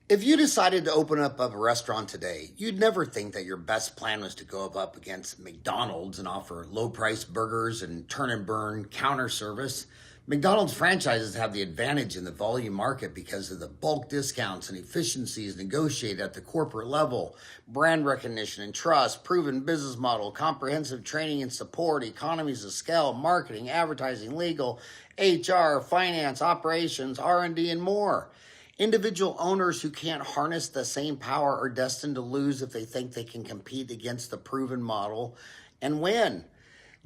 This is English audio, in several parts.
If you decided to open up a restaurant today, you'd never think that your best plan was to go up against McDonald's and offer low price burgers and turn and burn counter service. McDonald's franchises have the advantage in the volume market because of the bulk discounts and efficiencies negotiated at the corporate level, brand recognition and trust, proven business model, comprehensive training and support, economies of scale, marketing, advertising, legal, HR, finance, operations, R&D, and more. Individual owners who can't harness the same power are destined to lose if they think they can compete against the proven model and win.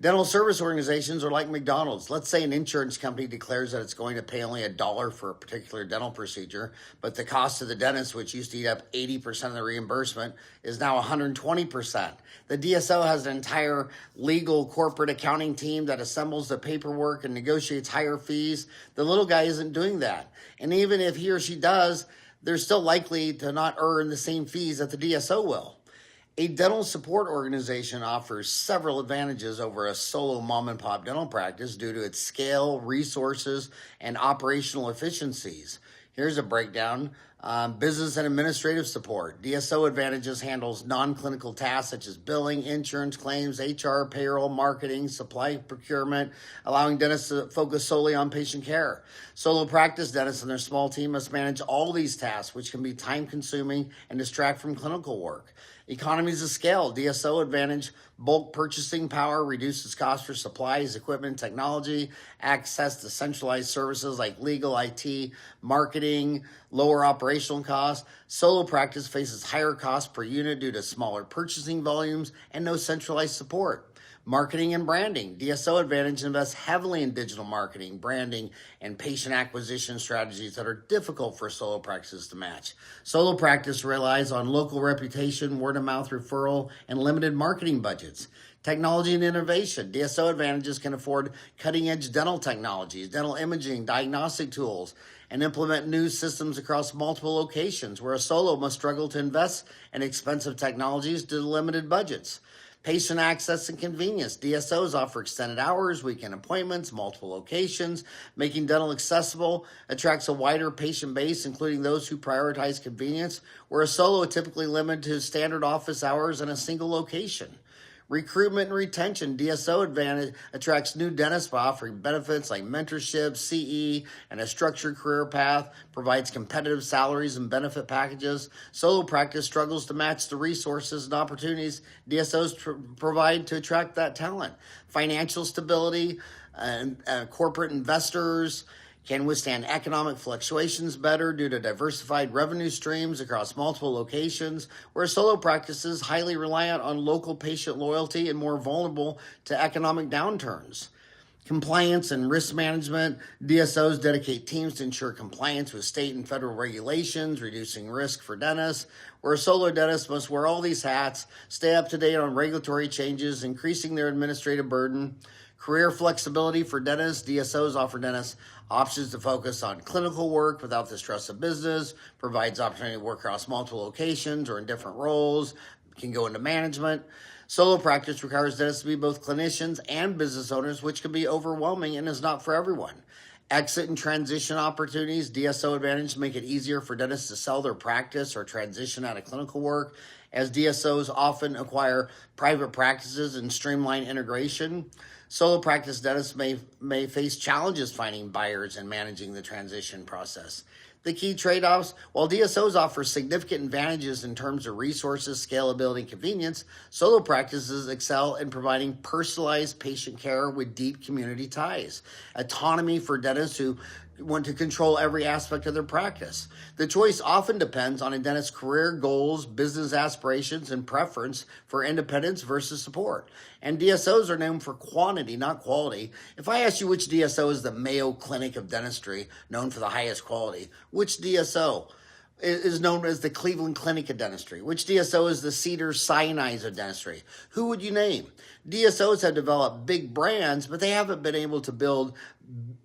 Dental service organizations are like McDonald's. Let's say an insurance company declares that it's going to pay only $1 for a particular dental procedure, but the cost to the dentist, which used to eat up 80% of the reimbursement, is now 120%. The DSO has an entire legal corporate accounting team that assembles the paperwork and negotiates higher fees. The little guy isn't doing that. And even if he or she does, they're still likely to not earn the same fees that the DSO will. A dental support organization offers several advantages over a solo mom and pop dental practice due to its scale, resources, and operational efficiencies. Here's a breakdown. Business and administrative support. DSO Advantages handles non-clinical tasks such as billing, insurance claims, HR, payroll, marketing, supply procurement, allowing dentists to focus solely on patient care. Solo practice dentists and their small team must manage all these tasks, which can be time-consuming and distract from clinical work. Economies of scale. DSO Advantage bulk purchasing power reduces costs for supplies, equipment, technology, access to centralized services like legal, IT, marketing, lower operational costs. Solo practice faces higher costs per unit due to smaller purchasing volumes and no centralized support. Marketing and branding. DSO Advantage invests heavily in digital marketing, branding, and patient acquisition strategies that are difficult for solo practices to match. Solo practice relies on local reputation, word-of-mouth referral, and limited marketing budgets. Technology and innovation. DSO Advantages can afford cutting-edge dental technologies, dental imaging, diagnostic tools, and implement new systems across multiple locations, where a solo must struggle to invest in expensive technologies due to limited budgets. Patient access and convenience. DSOs offer extended hours, weekend appointments, multiple locations. Making dental accessible attracts a wider patient base, including those who prioritize convenience, where a solo is typically limited to standard office hours and a single location. Recruitment and retention. DSO Advantage attracts new dentists by offering benefits like mentorship, CE, and a structured career path, provides competitive salaries and benefit packages. Solo practice struggles to match the resources and opportunities DSOs provide to attract that talent. Financial stability and corporate investors can withstand economic fluctuations better due to diversified revenue streams across multiple locations, where solo practice is highly reliant on local patient loyalty and more vulnerable to economic downturns. Compliance and risk management. DSOs dedicate teams to ensure compliance with state and federal regulations, reducing risk for dentists, where a solo dentist must wear all these hats, stay up to date on regulatory changes, increasing their administrative burden. Career flexibility for dentists. DSOs offer dentists options to focus on clinical work without the stress of business, provides opportunity to work across multiple locations or in different roles, can go into management. Solo practice requires dentists to be both clinicians and business owners, which can be overwhelming and is not for everyone. Exit and transition opportunities. DSO Advantage make it easier for dentists to sell their practice or transition out of clinical work, as DSOs often acquire private practices and streamline integration. Solo practice dentists may face challenges finding buyers and managing the transition process. The key trade-offs. While DSOs offer significant advantages in terms of resources, scalability, and convenience, solo practices excel in providing personalized patient care with deep community ties. Autonomy for dentists who want to control every aspect of their practice. The choice often depends on a dentist's career goals, business aspirations, and preference for independence versus support. And DSOs are known for quantity, not quality. If I ask you which DSO is the Mayo Clinic of Dentistry, known for the highest quality, which DSO is known as the Cleveland Clinic of Dentistry? Which DSO is the Cedars-Sinai of Dentistry? Who would you name? DSOs have developed big brands, but they haven't been able to build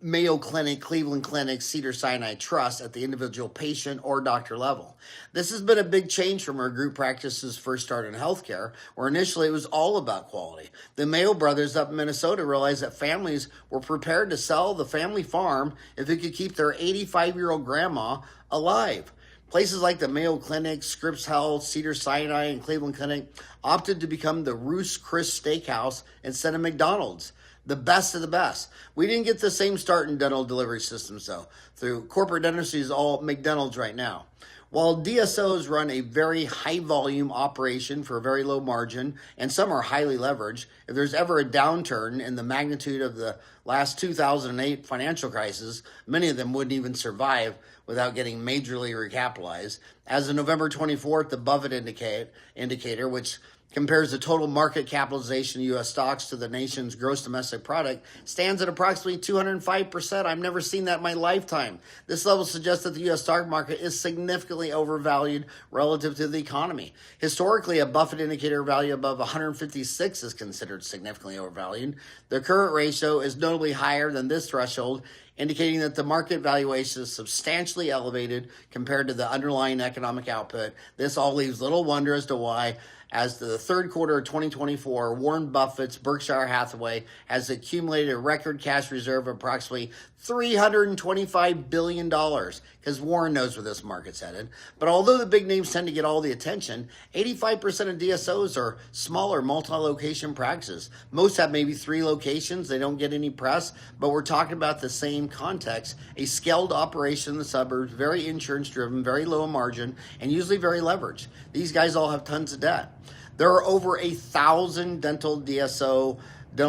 Mayo Clinic, Cleveland Clinic, Cedars-Sinai trust at the individual patient or doctor level. This has been a big change from where group practices first started in healthcare, where initially it was all about quality. The Mayo brothers up in Minnesota realized that families were prepared to sell the family farm if it could keep their 85-year-old grandma alive. Places like the Mayo Clinic, Scripps Health, Cedars-Sinai, and Cleveland Clinic opted to become the Ruth's Chris Steakhouse instead of McDonald's. The best of the best. We didn't get the same start in dental delivery systems, though. Through corporate dentistry is all McDonald's right now. While DSOs run a very high volume operation for a very low margin, and some are highly leveraged, if there's ever a downturn in the magnitude of the last 2008 financial crisis, many of them wouldn't even survive without getting majorly recapitalized. As of November 24th, the Buffett indicator, which compares the total market capitalization of U.S. stocks to the nation's gross domestic product, stands at approximately 205%. I've never seen that in my lifetime. This level suggests that the U.S. stock market is significantly overvalued relative to the economy. Historically, a Buffett indicator value above 156 is considered significantly overvalued. The current ratio is notably higher than this threshold, indicating that the market valuation is substantially elevated compared to the underlying economic output. This all leaves little wonder as to why, as to the third quarter of 2024, Warren Buffett's Berkshire Hathaway has accumulated a record cash reserve of approximately $325 billion, because Warren knows where this market's headed. But although the big names tend to get all the attention, 85% of DSOs are smaller multi-location practices. Most have maybe 3 locations. They don't get any press, but we're talking about the same context. A scaled operation in the suburbs, very insurance-driven, very low margin, and usually very leveraged. These guys all have tons of debt. There are over 1,000 dental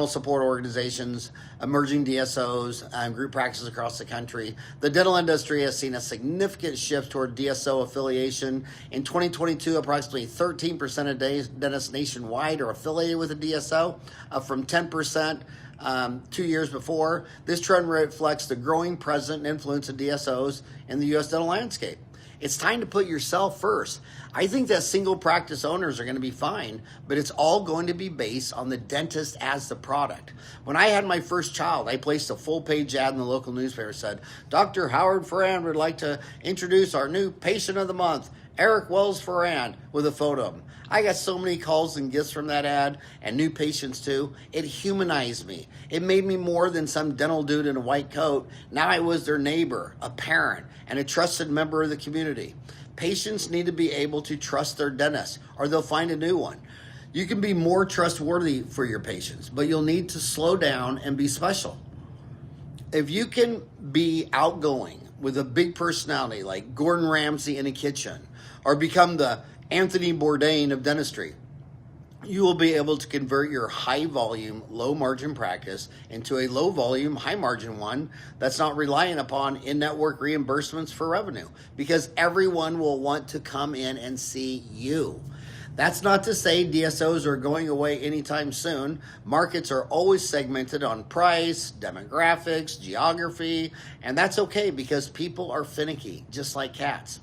support organizations, emerging DSOs, and group practices across the country. The dental industry has seen a significant shift toward DSO affiliation. In 2022, approximately 13% of dentists nationwide are affiliated with a DSO, up from 10% 2 years before. This trend reflects the growing presence and influence of DSOs in the U.S. dental landscape. It's time to put yourself first. I think that single practice owners are going to be fine, but it's all going to be based on the dentist as the product. When I had my first child, I placed a full-page ad in the local newspaper that said, Dr. Howard Ferrand would like to introduce our new patient of the month, Eric Wells Ferrand, with a photo of him. I got so many calls and gifts from that ad, and new patients too. It humanized me. It made me more than some dental dude in a white coat. Now I was their neighbor, a parent, and a trusted member of the community. Patients need to be able to trust their dentist, or they'll find a new one. You can be more trustworthy for your patients, but you'll need to slow down and be special. If you can be outgoing with a big personality like Gordon Ramsay in a kitchen, or become the Anthony Bourdain of dentistry, you will be able to convert your high volume, low margin practice into a low volume, high margin one that's not reliant upon in-network reimbursements for revenue, because everyone will want to come in and see you. That's not to say DSOs are going away anytime soon. Markets are always segmented on price, demographics, geography, and that's okay because people are finicky, just like cats.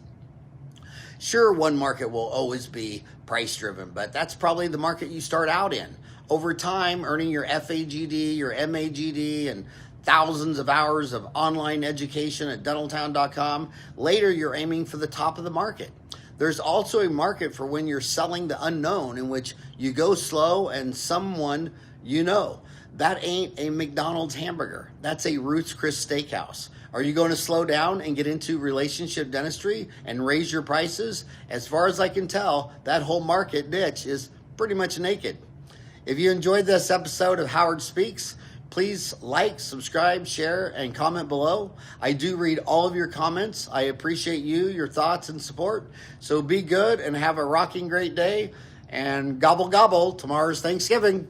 Sure, one market will always be price-driven, but that's probably the market you start out in. Over time, earning your FAGD, your MAGD, and thousands of hours of online education at dentaltown.com, later you're aiming for the top of the market. There's also a market for when you're selling the unknown, in which you go slow and someone you know. That ain't a McDonald's hamburger. That's a Ruth's Chris Steakhouse. Are you going to slow down and get into relationship dentistry and raise your prices? As far as I can tell, that whole market niche is pretty much naked. If you enjoyed this episode of Howard Speaks, please like, subscribe, share, and comment below. I do read all of your comments. I appreciate you, your thoughts, and support. So be good and have a rocking great day. And gobble, gobble. Tomorrow's Thanksgiving.